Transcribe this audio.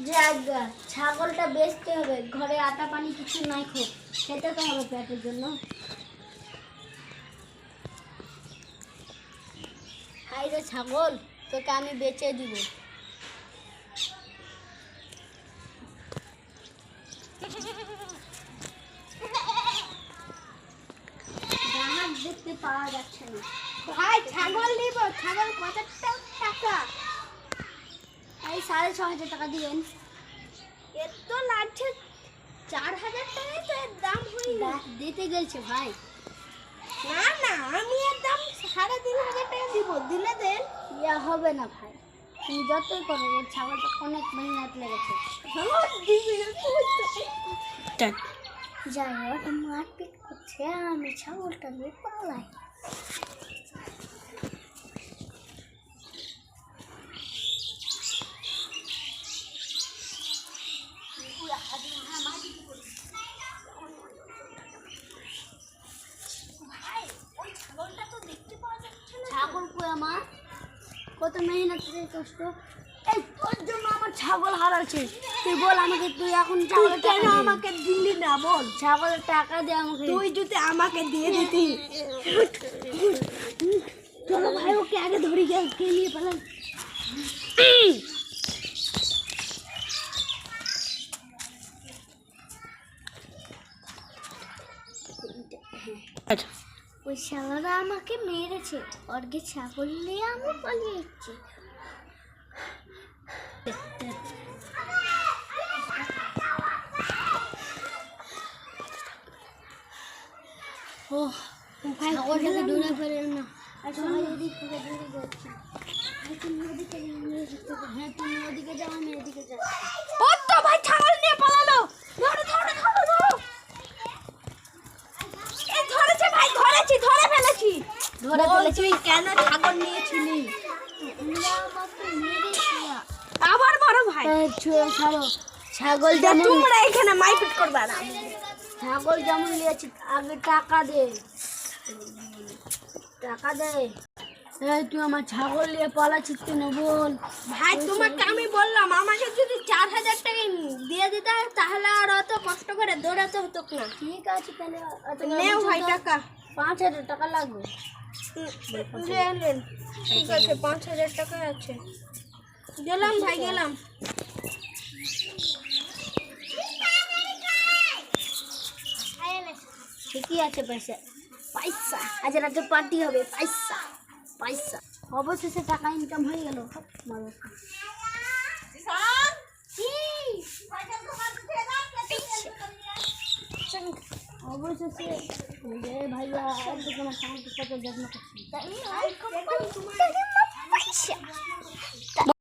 জায়গা ছাগলটা বেচতে হবে, ঘরে আটা পানি কিছু নাই, খুব খেতে তো হবে পেটের জন্য। হাই রে ছাগল, তোকে আমি বেচে দিব। দাম দেখতে পাওয়া যাচ্ছে না ভাই। ছাগল নিব, ছাগল কত টাকা? এই 6,500 টাকা দিবেন। এত লাগছে, 4,000 টাকাই তো এর দাম হইল। দিতে গেছে ভাই। না না, আমি এর দাম 3,500 টাকা দিব, দিলে দেন। ইয়া হবে না ভাই, তুমি যতই করো, এর ছাগলটা অনেক মেহনত লেগেছে। যাই হোক, মারপিট করছে, আমি ছাগলটা নিয়ে পালাই। ছাগল কই আমার? কত মেহনত করে কষ্ট, এই তোর জন্য আমার ছাগল হারাচ্ছে। তুই বল আমাকে, তুই এখন ছাগল কেন আমাকে দিলি না? বল, ছাগলের টাকা দে আমাকে। তুই যদি আমাকে দিয়ে দিতি। চলো ভাই, ওকে আগে ধরে গিয়ে নিয়ে পেলাম। ওই শালারা আমাকে মেরেছে, অর্গে ছাগল নিয়ে আমি পালিয়ে যাচ্ছি। ও ভাই, ছাগলটাকে দূরে ফেলেন না। এদিক থেকে দূরে যাচ্ছি। তুমি ওদিকে যাও, হ্যাঁ তুমি ওদিকে যাও, আমি এদিকে যাই। ও তো ভাই, ছাগল নিয়ে পালালো। ধরো ধরো ধরো ধরো। এই ধরেছে ভাই, ধরেছি, ধরে ফেলেছি। ধরে ফেলেছি। কেন ছাগল নিয়েছিলি? আবার মারো ভাই। ছাড়ো, ছাগল যেমন, তোমরা এখানে মারপিট করবে না। ছাগল যেমন নিয়েছি, আগে টাকা দে, টাকা দে। এই তুই আমার ছাগল নিয়ে পালাচ্ছিস কেন বল? ভাই তোমাকে আমি বললাম, আমাকে যদি 4,000 টাকা দিয়ে দিতে তাহলে আর অত কষ্ট করে দৌড়াতে হতো না। ঠিক আছে, তাহলে নেও ভাই টাকা। 5,000 টাকা লাগবে। নেন, ঠিক আছে, 5,000 টাকা আছে। গেলাম ভাই, গেলাম। ঠিকই আছে, পয়সা পয়সা আজ রাতে পার্টি হবে। পয়সা পয়সা, অবশেষে টাকা ইনকাম হয়ে গেল। অবশেষে ভাইয়া তোমার সামনে কত যত্ন করছি।